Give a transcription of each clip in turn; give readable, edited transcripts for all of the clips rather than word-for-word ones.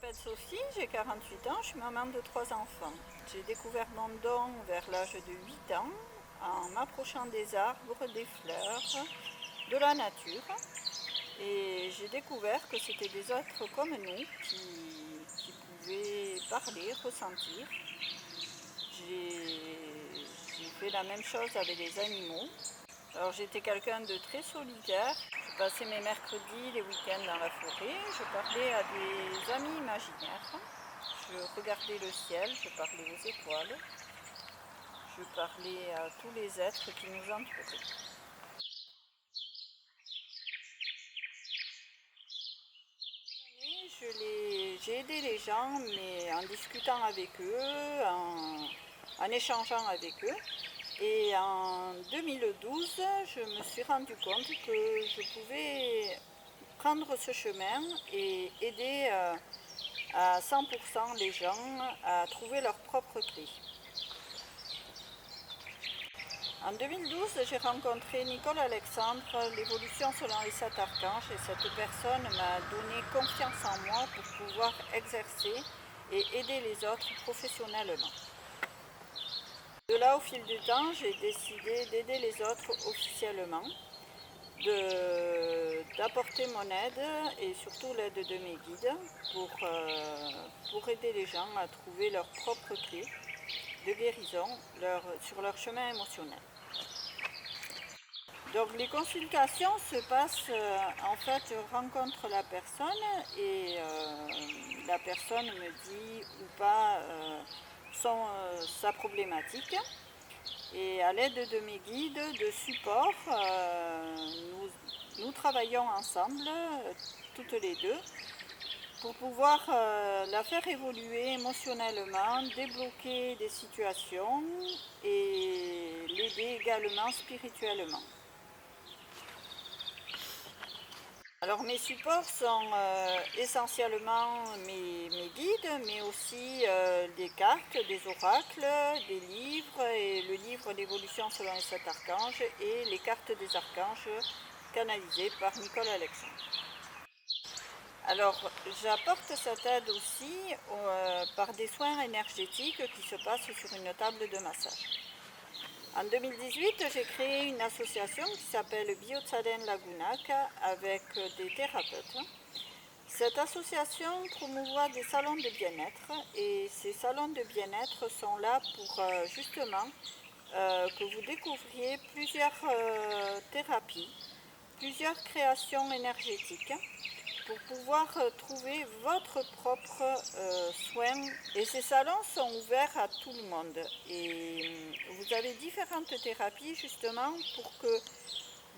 m'appelle Sophie, j'ai 48 ans, je suis maman de 3 enfants. J'ai découvert mon don vers l'âge de 8 ans en m'approchant des arbres, des fleurs, de la nature. Et j'ai découvert que c'était des êtres comme nous qui pouvaient parler, ressentir. J'ai fait la même chose avec les animaux. Alors j'étais quelqu'un de très solitaire. Je passais mes mercredis, les week-ends dans la forêt. Je parlais à des amis imaginaires. Je regardais le ciel, je parlais aux étoiles. Je parlais à tous les êtres qui nous entouraient. J'ai aidé les gens, mais en discutant avec eux, en échangeant avec eux. Et en 2012, je me suis rendu compte que je pouvais prendre ce chemin et aider à 100% les gens à trouver leur propre clé. En 2012, j'ai rencontré Nicole Alexandre, l'évolution selon les 7 archanges, et cette personne m'a donné confiance en moi pour pouvoir exercer et aider les autres professionnellement. De là, au fil du temps, j'ai décidé d'aider les autres officiellement, d'apporter mon aide et surtout l'aide de mes guides pour aider les gens à trouver leur propre clé de guérison sur leur chemin émotionnel. Donc les consultations se passent, en fait, je rencontre la personne et la personne me dit ou pas sa problématique. Et à l'aide de mes guides de support, nous travaillons ensemble, toutes les deux, pour pouvoir la faire évoluer émotionnellement, débloquer des situations et l'aider également spirituellement. Alors mes supports sont essentiellement mes guides, mais aussi des cartes, des oracles, des livres, et le livre d'évolution selon les 7 archanges et les cartes des archanges canalisées par Nicole Alexandre. Alors j'apporte cette aide aussi par des soins énergétiques qui se passent sur une table de massage. En 2018, j'ai créé une association qui s'appelle Biotsaden Lagunak avec des thérapeutes. Cette association promouvoit des salons de bien-être et ces salons de bien-être sont là pour justement que vous découvriez plusieurs thérapies, plusieurs créations énergétiques pour pouvoir trouver votre propre soin. Et ces salons sont ouverts à tout le monde. Et vous avez différentes thérapies justement pour que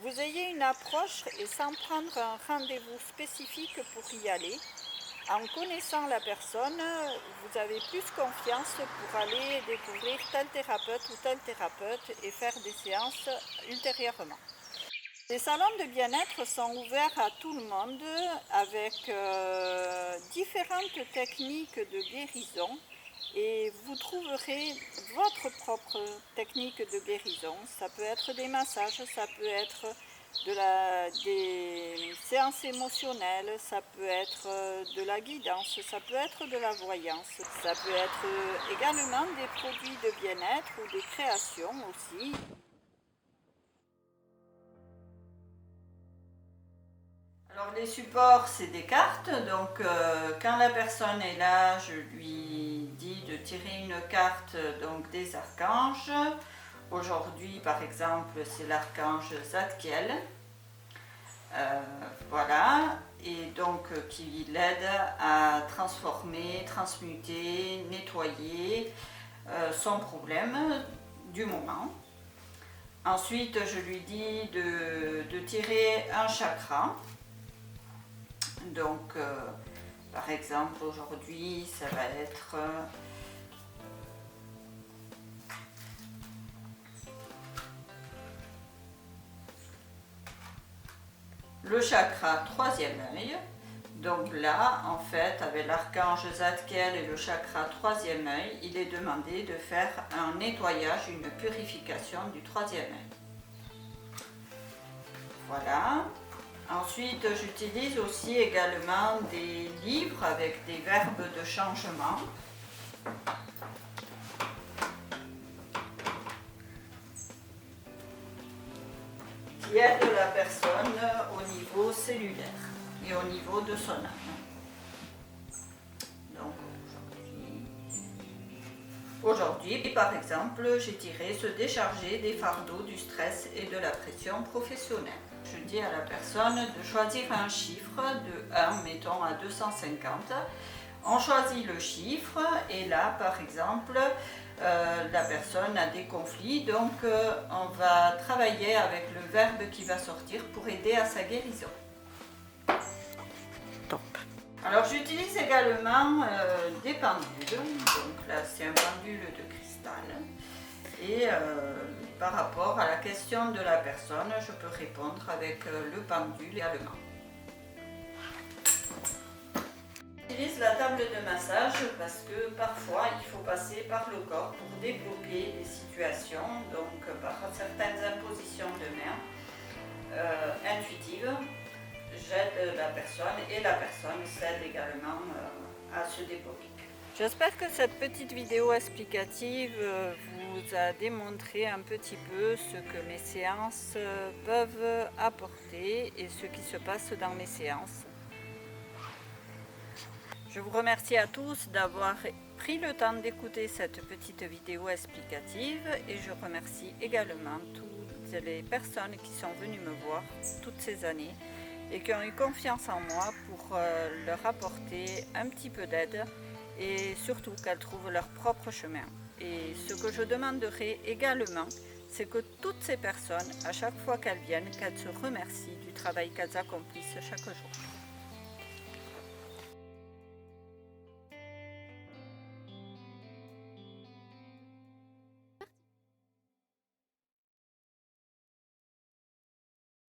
vous ayez une approche et sans prendre un rendez-vous spécifique pour y aller. En connaissant la personne, vous avez plus confiance pour aller découvrir tel thérapeute ou tel thérapeute et faire des séances ultérieurement. Les salons de bien-être sont ouverts à tout le monde avec différentes techniques de guérison et vous trouverez votre propre technique de guérison. Ça peut être des massages, ça peut être des séances émotionnelles, ça peut être de la guidance, ça peut être de la voyance, ça peut être également des produits de bien-être ou des créations aussi. Alors les supports, c'est des cartes, donc quand la personne est là, je lui dis de tirer une carte donc, des archanges. Aujourd'hui, par exemple, c'est l'archange Zadkiel. Voilà, et donc qui l'aide à transformer, transmuter, nettoyer son problème du moment. Ensuite, je lui dis de tirer un chakra. Donc, par exemple, aujourd'hui, ça va être le chakra troisième œil. Donc là, en fait, avec l'archange Zadkiel et le chakra troisième œil, il est demandé de faire un nettoyage, une purification du troisième œil. Voilà. Ensuite, j'utilise aussi également des livres avec des verbes de changement. Qui aident la personne au niveau cellulaire et au niveau de son âme. Donc aujourd'hui, par exemple, j'ai tiré se décharger des fardeaux, du stress et de la pression professionnelle. Je dis à la personne de choisir un chiffre de 1, mettons, à 250. On choisit le chiffre et là, par exemple, la personne a des conflits, donc on va travailler avec le verbe qui va sortir pour aider à sa guérison. Top. Alors j'utilise également des pendules, donc là c'est un pendule de cristal et par rapport à la question de la personne, je peux répondre avec le pendule également. J'utilise la table de massage parce que parfois il faut passer par le corps pour débloquer des situations, donc par certaines impositions de main intuitives. J'aide la personne et la personne s'aide également à se débloquer. J'espère que cette petite vidéo explicative vous a démontré un petit peu ce que mes séances peuvent apporter et ce qui se passe dans mes séances. Je vous remercie à tous d'avoir pris le temps d'écouter cette petite vidéo explicative et je remercie également toutes les personnes qui sont venues me voir toutes ces années et qui ont eu confiance en moi pour leur apporter un petit peu d'aide et surtout qu'elles trouvent leur propre chemin. Et ce que je demanderai également, c'est que toutes ces personnes, à chaque fois qu'elles viennent, qu'elles se remercient du travail qu'elles accomplissent chaque jour.